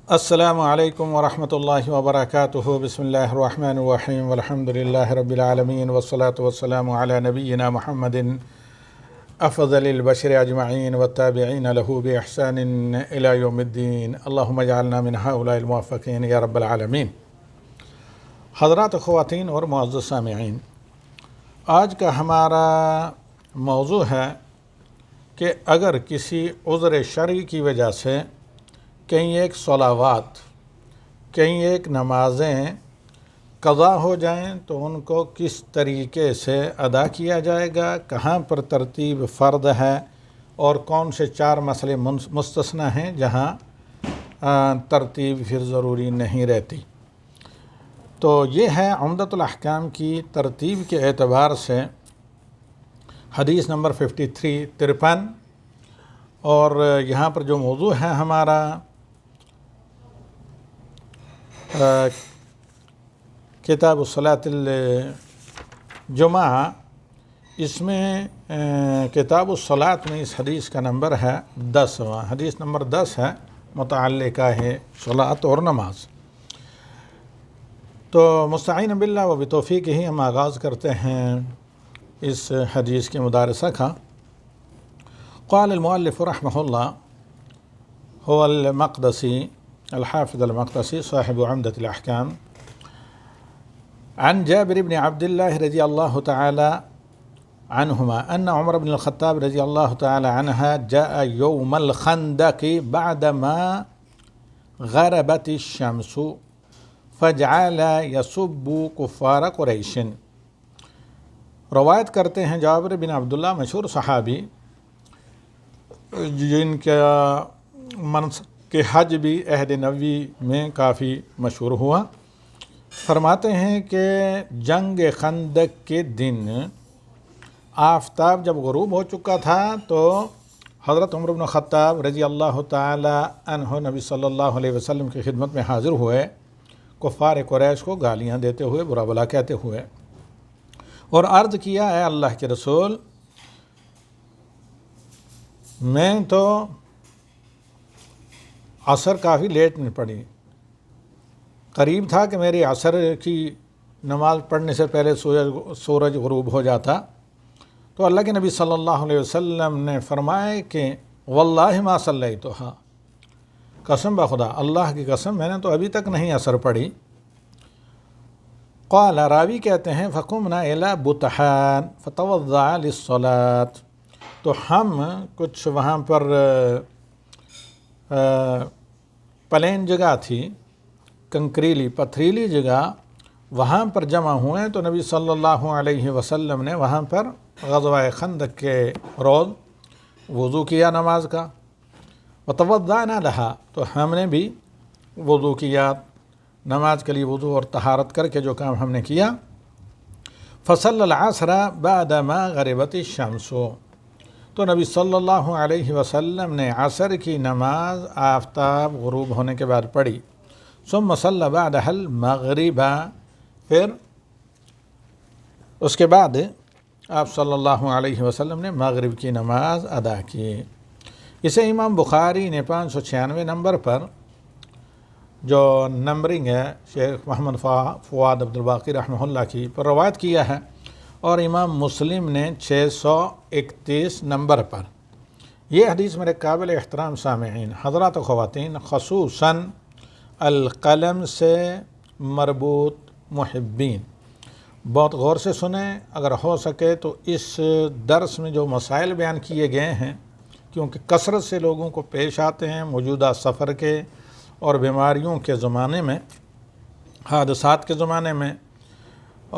السلام علیکم ورحمۃ اللہ وبرکاتہ بسم اللہ الرحمن الرحیم والحمد للہ رب العالمین والصلاة والسلام علی نبینا محمد افضل البشر اجمعین والتابعین له باحسان الی یوم الدین اللہم اجعلنا من هؤلاء الموفقین یا رب العالمین۔ حضرات خواتین اور معزز سامعین، آج کا ہمارا موضوع ہے کہ اگر کسی عذر شرعی کی وجہ سے کہیں ایک صلوات، کہیں ایک نمازیں قضا ہو جائیں تو ان کو کس طریقے سے ادا کیا جائے گا، کہاں پر ترتیب فرض ہے اور کون سے 4 مسئلے مستثنی ہیں جہاں ترتیب پھر ضروری نہیں رہتی۔ تو یہ ہے عمدۃ الاحکام کی ترتیب کے اعتبار سے حدیث نمبر 53 اور یہاں پر جو موضوع ہے ہمارا کتاب الصلاۃ الجمعہ، اس میں کتاب الصلاۃ میں اس حدیث کا نمبر ہے 10، حدیث نمبر 10 ہے، متعلقہ ہے صلاۃ اور نماز۔ تو مستعین باللہ و بتوفیق ہی ہم آغاز کرتے ہیں اس حدیث کے مدارسہ کا۔ قال المؤلف رحمہ اللہ هو المقدسی الحافظ المقدسی صاحب عمدۃ الاحکام، عن جابر بن عبد الله رضی اللہ تعالی عنہما ان عمر بن الخطاب رضی اللہ تعالی عنہ جاء یوم الخندق بعدما غربت الشمس فجعل يسب کفار قریش۔ روایت کرتے ہیں جابر بن عبداللہ، مشہور صحابی جن کا منصب کہ حج بھی عہد نبوی میں کافی مشہور ہوا، فرماتے ہیں کہ جنگ خندق کے دن آفتاب جب غروب ہو چکا تھا تو حضرت عمر بن خطاب رضی اللہ تعالی عنہ نبی صلی اللہ علیہ وسلم کی خدمت میں حاضر ہوئے، کفار قریش کو گالیاں دیتے ہوئے، برا بھلا کہتے ہوئے، اور عرض کیا، اے اللہ کے رسول، میں تو عصر کافی لیٹ میں پڑھی، قریب تھا کہ میری عصر کی نماز پڑھنے سے پہلے سورج غروب ہو جاتا، تو اللہ کے نبی صلی اللہ علیہ وسلم نے فرمایا کہ واللہ ما صلیتھا، قسم بخدا، اللہ کی قسم، میں نے تو ابھی تک نہیں عصر پڑھی۔ قال، راوی کہتے ہیں، فقمنا الی بطحان فتوضع للصلاۃ، تو ہم کچھ وہاں پر پلین جگہ تھی، کنکریلی پتھریلی جگہ، وہاں پر جمع ہوئے تو نبی صلی اللہ علیہ وسلم نے وہاں پر غزوہ خندق کے روز وضو کیا نماز کا، وتوضأنا لها، تو ہم نے بھی وضو کیا، نماز کے لیے وضو اور طہارت کر کے جو کام ہم نے کیا۔ فصلی العصر بعدما غربت الشمس، تو نبی صلی اللہ علیہ وسلم نے عصر کی نماز آفتاب غروب ہونے کے بعد پڑھی۔ ثم صلی بعدها المغرب، پھر اس کے بعد آپ صلی اللہ علیہ وسلم نے مغرب کی نماز ادا کی۔ اسے امام بخاری نے 596 نمبر پر، جو نمبرنگ ہے شیخ محمد فؤاد عبدالباقی رحمہ اللہ کی، پر روایت کیا ہے، اور امام مسلم نے 631 نمبر پر۔ یہ حدیث میرے قابل احترام سامعین، حضرات و خواتین، خصوصاً القلم سے مربوط محبین، بہت غور سے سنیں، اگر ہو سکے تو اس درس میں جو مسائل بیان کیے گئے ہیں، کیونکہ کثرت سے لوگوں کو پیش آتے ہیں موجودہ سفر کے اور بیماریوں کے زمانے میں، حادثات کے زمانے میں،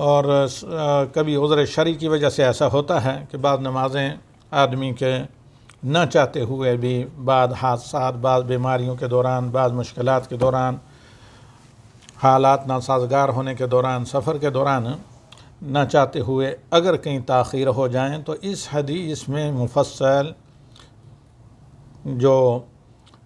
اور کبھی عذر شرعی کی وجہ سے ایسا ہوتا ہے کہ بعض نمازیں آدمی کے نہ چاہتے ہوئے بھی، بعض حادثات، بعض بیماریوں کے دوران، بعض مشکلات کے دوران، حالات ناسازگار ہونے کے دوران، سفر کے دوران نہ چاہتے ہوئے اگر کہیں تاخیر ہو جائیں تو اس حدیث میں مفصل جو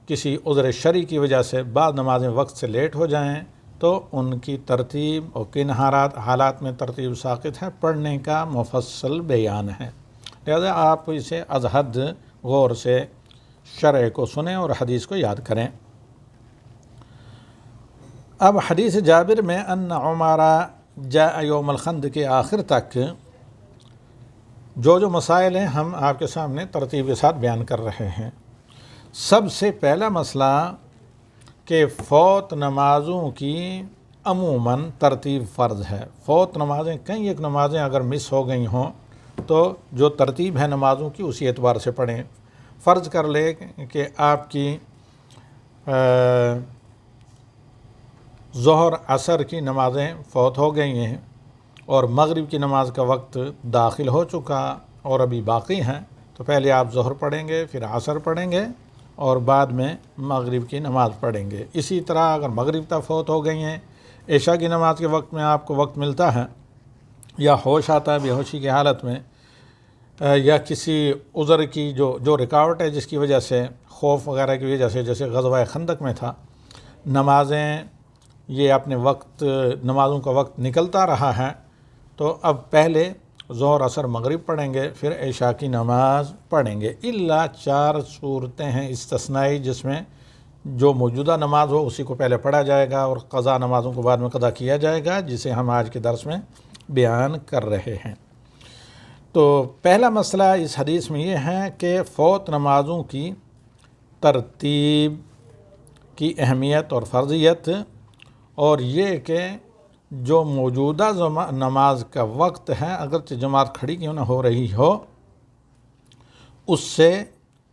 کسی عذر شرعی کی وجہ سے بعض نمازیں وقت سے لیٹ ہو جائیں تو ان کی ترتیب اور کن حالات میں ترتیب ساقط ہے، پڑھنے کا مفصل بیان ہے، لہذا آپ اسے از حد غور سے شرع کو سنیں اور حدیث کو یاد کریں۔ اب حدیث جابر میں ان عمر جاء یوم الخندق کے آخر تک جو مسائل ہیں ہم آپ کے سامنے ترتیب کے ساتھ بیان کر رہے ہیں۔ سب سے پہلا مسئلہ کہ فوت نمازوں کی عموماً ترتیب فرض ہے۔ فوت نمازیں کئی ایک نمازیں اگر مس ہو گئی ہوں تو جو ترتیب ہے نمازوں کی اسی اعتبار سے پڑھیں۔ فرض کر لے کہ آپ کی ظہر عصر کی نمازیں فوت ہو گئی ہیں اور مغرب کی نماز کا وقت داخل ہو چکا اور ابھی باقی ہیں، تو پہلے آپ ظہر پڑھیں گے، پھر عصر پڑھیں گے اور بعد میں مغرب کی نماز پڑھیں گے۔ اسی طرح اگر مغرب تک فوت ہو گئی ہیں، عشاء کی نماز کے وقت میں آپ کو وقت ملتا ہے یا ہوش آتا ہے بے ہوشی کی حالت میں، یا کسی عذر کی جو رکاوٹ ہے جس کی وجہ سے، خوف وغیرہ کی وجہ سے، جیسے غزوہ خندق میں تھا، نمازیں یہ اپنے وقت نمازوں کا وقت نکلتا رہا ہے، تو اب پہلے ظہر عصر مغرب پڑھیں گے، پھر عشاء کی نماز پڑھیں گے۔ الا 4 صورتیں ہیں استثنائی جس میں جو موجودہ نماز ہو اسی کو پہلے پڑھا جائے گا اور قضا نمازوں کو بعد میں قضا کیا جائے گا، جسے ہم آج کے درس میں بیان کر رہے ہیں۔ تو پہلا مسئلہ اس حدیث میں یہ ہے کہ فوت نمازوں کی ترتیب کی اہمیت اور فرضیت، اور یہ کہ جو موجودہ نماز کا وقت ہے اگرچہ جماعت کھڑی کیوں نہ ہو رہی ہو، اس سے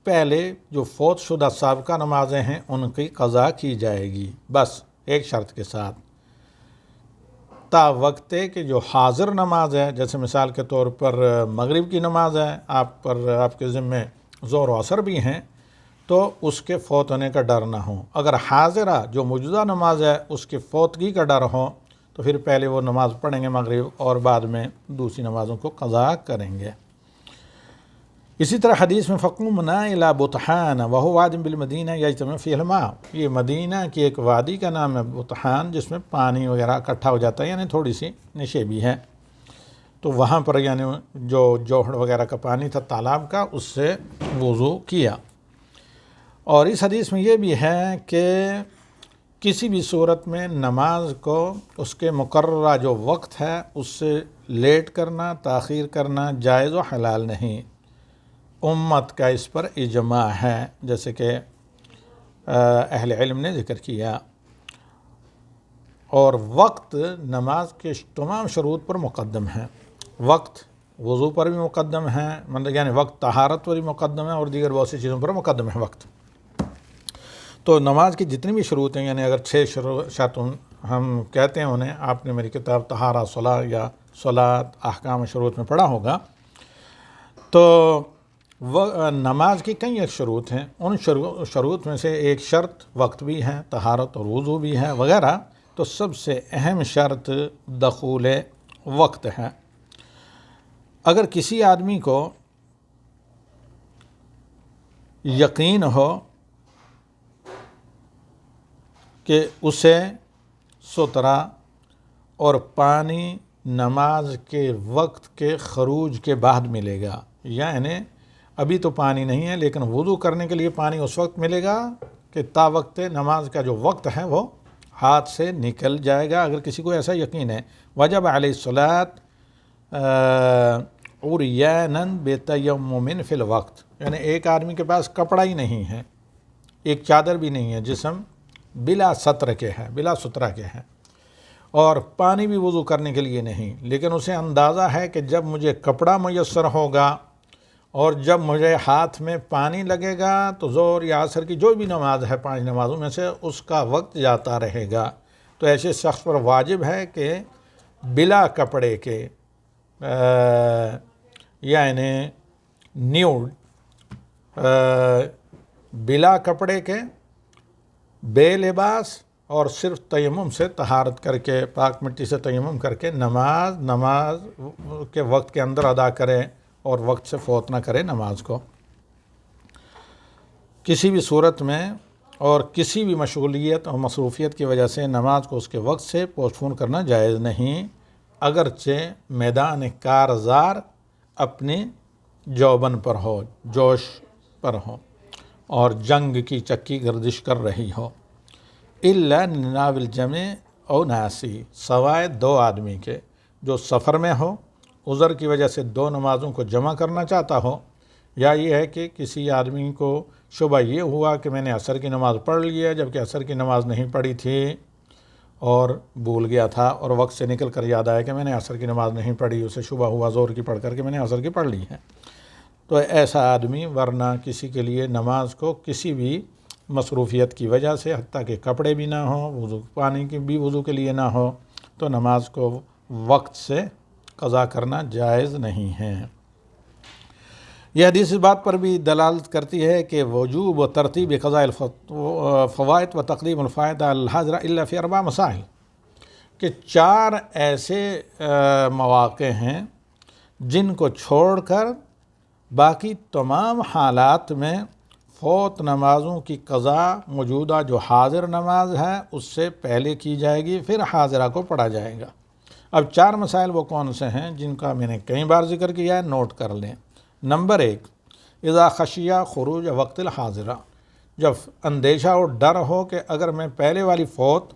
پہلے جو فوت شدہ سابقہ نمازیں ہیں ان کی قضا کی جائے گی، بس ایک شرط کے ساتھ، تا وقت کہ جو حاضر نماز ہے، جیسے مثال کے طور پر مغرب کی نماز ہے، آپ کے ذمے ظہر و عصر بھی ہیں، تو اس کے فوت ہونے کا ڈر نہ ہو۔ اگر حاضرہ جو موجودہ نماز ہے اس کی فوتگی کا ڈر ہو تو پھر پہلے وہ نماز پڑھیں گے مغرب اور بعد میں دوسری نمازوں کو قضا کریں گے۔ اسی طرح حدیث میں فقومنا الی بطحان وهو واد بالمدینہ یجتمع فیہ الماء، یہ مدینہ کی ایک وادی کا نام ہے بطحان، جس میں پانی وغیرہ اکٹھا ہو جاتا ہے، یعنی تھوڑی سی نشیبی ہے، تو وہاں پر یعنی جو جوہر وغیرہ کا پانی تھا تالاب کا، اس سے وضو کیا۔ اور اس حدیث میں یہ بھی ہے کہ کسی بھی صورت میں نماز کو اس کے مقررہ جو وقت ہے اس سے لیٹ کرنا، تاخیر کرنا جائز و حلال نہیں۔ امت کا اس پر اجماع ہے، جیسے کہ اہل علم نے ذکر کیا، اور وقت نماز کے تمام شروط پر مقدم ہے۔ وقت وضو پر بھی مقدم ہے، مطلب یعنی وقت طہارت پر بھی مقدم ہے اور دیگر بہت سی چیزوں پر مقدم ہے وقت۔ تو نماز کی جتنی بھی شروط ہیں، یعنی اگر 6 شرط ہم کہتے ہیں انہیں، آپ نے میری کتاب طہارہ صلاح یا صلاۃ احکام شروط میں پڑھا ہوگا، تو نماز کی کئی ایک شروط ہیں، ان شروط میں سے ایک شرط وقت بھی ہے، طہارت اور وضو بھی ہے وغیرہ، تو سب سے اہم شرط دخول وقت ہے۔ اگر کسی آدمی کو یقین ہو کہ اسے سترہ اور پانی نماز کے وقت کے خروج کے بعد ملے گا، یعنی ابھی تو پانی نہیں ہے لیکن وضو کرنے کے لیے پانی اس وقت ملے گا کہ تا وقت نماز کا جو وقت ہے وہ ہاتھ سے نکل جائے گا، اگر کسی کو ایسا یقین ہے، وجب علیہ الصلاۃ عریانا بتیمم فی الوقت، یعنی ایک آدمی کے پاس کپڑا ہی نہیں ہے، ایک چادر بھی نہیں ہے، جسم بلا ستر کے ہے، بلا سترہ کے ہے، اور پانی بھی وضو کرنے کے لیے نہیں، لیکن اسے اندازہ ہے کہ جب مجھے کپڑا میسر ہوگا اور جب مجھے ہاتھ میں پانی لگے گا تو ظہر یا عصر کی جو بھی نماز ہے 5 نمازوں میں سے اس کا وقت جاتا رہے گا، تو ایسے شخص پر واجب ہے کہ بلا کپڑے کے یعنی نیوڈ، بلا کپڑے کے، بے لباس اور صرف تیمم سے طہارت کر کے، پاک مٹی سے تیمم کر کے نماز کے وقت کے اندر ادا کرے اور وقت سے فوت نہ کرے نماز کو۔ کسی بھی صورت میں اور کسی بھی مشغولیت اور مصروفیت کی وجہ سے نماز کو اس کے وقت سے پوسٹ پون کرنا جائز نہیں، اگرچہ میدان کارزار اپنی جوبن پر ہو، جوش پر ہو اور جنگ کی چکی گردش کر رہی ہو۔ الا ناول جمع او ناسی، سوائے دو آدمی کے جو سفر میں ہو، عذر کی وجہ سے دو نمازوں کو جمع کرنا چاہتا ہو، یا یہ ہے کہ کسی آدمی کو شبہ یہ ہوا کہ میں نے عصر کی نماز پڑھ لی ہے جبکہ عصر کی نماز نہیں پڑھی تھی اور بھول گیا تھا، اور وقت سے نکل کر یاد آیا کہ میں نے عصر کی نماز نہیں پڑھی، اسے شبہ ہوا زور کی پڑھ کر کہ میں نے عصر کی پڑھ لی ہے، تو ایسا آدمی ورنہ کسی کے لیے نماز کو کسی بھی مصروفیت کی وجہ سے، حتیٰ کہ کپڑے بھی نہ ہوں، وضو پانی کی بھی وضو کے لیے نہ ہو، تو نماز کو وقت سے قضا کرنا جائز نہیں ہے۔ یہ حدیث اس بات پر بھی دلالت کرتی ہے کہ وجوب و ترتیب قضاء الفوائد و تقدیم الفائدہ الحاضرہ الا فی اربع مسائل، کہ چار ایسے مواقع ہیں جن کو چھوڑ کر باقی تمام حالات میں فوت نمازوں کی قضا موجودہ جو حاضر نماز ہے اس سے پہلے کی جائے گی، پھر حاضرہ کو پڑھا جائے گا۔ اب چار مسائل وہ کون سے ہیں جن کا میں نے کئی بار ذکر کیا ہے، نوٹ کر لیں۔ نمبر 1، اذا خشیہ خروج وقت الحاضرہ، جب اندیشہ اور ڈر ہو کہ اگر میں پہلے والی فوت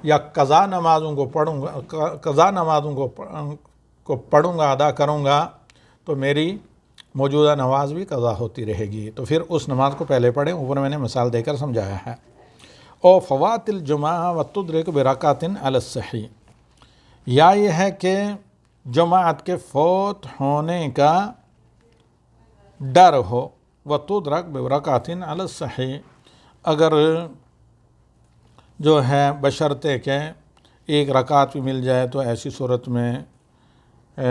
یا قضا نمازوں کو پڑھوں گا ادا کروں گا تو میری موجودہ نماز بھی قضا ہوتی رہے گی، تو پھر اس نماز کو پہلے پڑھیں، اوپر میں نے مثال دے کر سمجھایا ہے۔ او فوات الجمعہ و تدرک برکعۃ علی الصحیح، یا یہ ہے کہ جماعت کے فوت ہونے کا ڈر ہو، و تدرک برکعۃ علی الصحیح، اگر جو ہے بشرطے کہ ایک رکعت بھی مل جائے تو ایسی صورت میں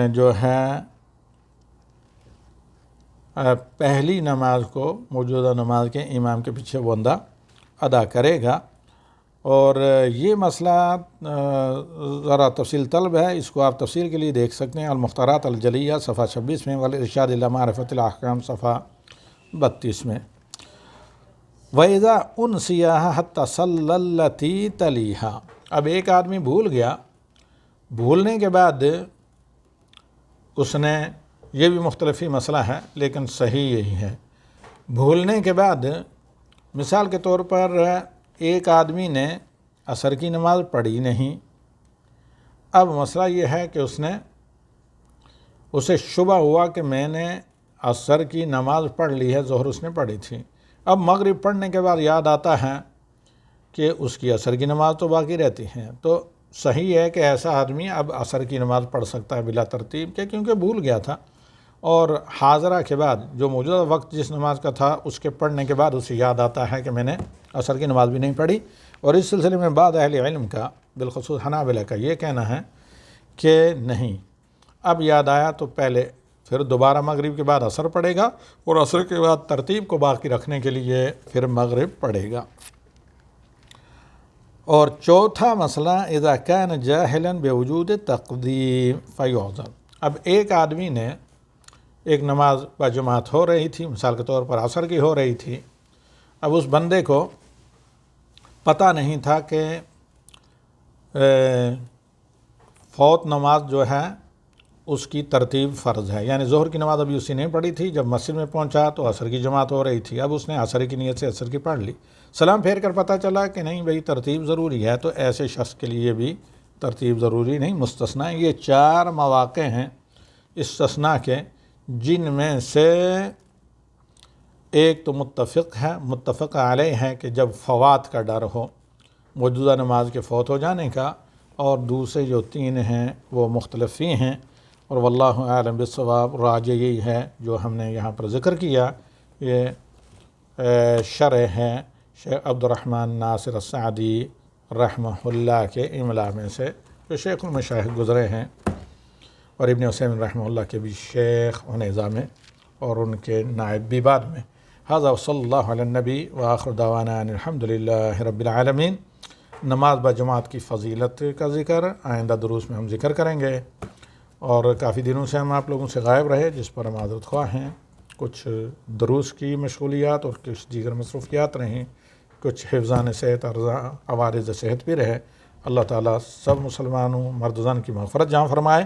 جو ہے پہلی نماز کو موجودہ نماز کے امام کے پیچھے بندہ ادا کرے گا۔ اور یہ مسئلہ ذرا تفصیل طلب ہے، اس کو آپ تفصیل کے لیے دیکھ سکتے ہیں المختارات الجلیہ صفحہ 26 میں، والارشاد الی معرفۃ الاحکام صفحہ 32 میں۔ وَإِذَا أُنْسِيَهَا حَتَّى صَلَّى الَّتِي تَلِيهَا، اب ایک آدمی بھول گیا، بھولنے کے بعد اس نے، یہ بھی مختلفی مسئلہ ہے لیکن صحیح یہی ہے، بھولنے کے بعد مثال کے طور پر ایک آدمی نے عصر کی نماز پڑھی نہیں، اب مسئلہ یہ ہے کہ اسے شبہ ہوا کہ میں نے عصر کی نماز پڑھ لی ہے، ظہر اس نے پڑھی تھی، اب مغرب پڑھنے کے بعد یاد آتا ہے کہ اس کی عصر کی نماز تو باقی رہتی ہے، تو صحیح ہے کہ ایسا آدمی اب عصر کی نماز پڑھ سکتا ہے بلا ترتیب کے، کیونکہ بھول گیا تھا، اور حاضرہ کے بعد جو موجودہ وقت جس نماز کا تھا اس کے پڑھنے کے بعد اسے یاد آتا ہے کہ میں نے عصر کی نماز بھی نہیں پڑھی۔ اور اس سلسلے میں بعض اہل علم کا، بالخصوص حنابلہ کا، یہ کہنا ہے کہ نہیں، اب یاد آیا تو پہلے پھر دوبارہ مغرب کے بعد عصر پڑھے گا، اور عصر کے بعد ترتیب کو باقی رکھنے کے لیے پھر مغرب پڑھے گا۔ اور چوتھا مسئلہ، اذا کان جاہلا بوجود تقدیم فیعذر، اب ایک آدمی نے ایک نماز بجماعت ہو رہی تھی، مثال کے طور پر عصر کی ہو رہی تھی، اب اس بندے کو پتہ نہیں تھا کہ فوت نماز جو ہے اس کی ترتیب فرض ہے، یعنی ظہر کی نماز ابھی اسی نہیں پڑھی تھی، جب مسجد میں پہنچا تو عصر کی جماعت ہو رہی تھی، اب اس نے عصر کی نیت سے عصر کی پڑھ لی، سلام پھیر کر پتہ چلا کہ نہیں بھئی ترتیب ضروری ہے، تو ایسے شخص کے لیے بھی ترتیب ضروری نہیں، مستثنیٰ۔ یہ چار مواقع ہیں استثناء کے، جن میں سے ایک تو متفق علیہ ہے کہ جب فوات کا ڈر ہو، موجودہ نماز کے فوت ہو جانے کا، اور دوسرے جو تین ہیں وہ مختلف ہی ہیں، اور واللہ اعلم بالصواب، راجح یہی ہے جو ہم نے یہاں پر ذکر کیا۔ یہ شرح ہے شیخ عبد الرحمن ناصر السعدی رحمہ اللہ کے املا میں سے، جو شیخ المشایخ گزرے ہیں، اور ابن عثیمین رحمہ اللہ کے بھی شیخ و نظام میں، اور ان کے نائب بھی بعد میں۔ ھذا وصلی اللہ علی النبی وآخر دعوانا ان الحمد للہ رب العالمین۔ نماز بجماعت کی فضیلت کا ذکر آئندہ دروس میں ہم ذکر کریں گے، اور کافی دنوں سے ہم آپ لوگوں سے غائب رہے، جس پر ہم معذرت خواہ ہیں، کچھ دروس کی مشغولیات اور کچھ دیگر مصروفیات رہیں، کچھ حفظان صحت اور عوارض صحت بھی رہے۔ اللہ تعالیٰ سب مسلمانوں مرد و زن کی مغفرت جہاں فرمائے،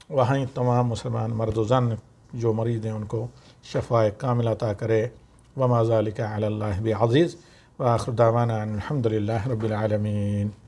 وہیں تمام مسلمان مرد و زن جو مریض ہیں ان کو شفاء کامل عطا کرے۔ وما ذلک علی اللہ بعزیز۔ وآخر دعوانا الحمد للہ رب العالمین.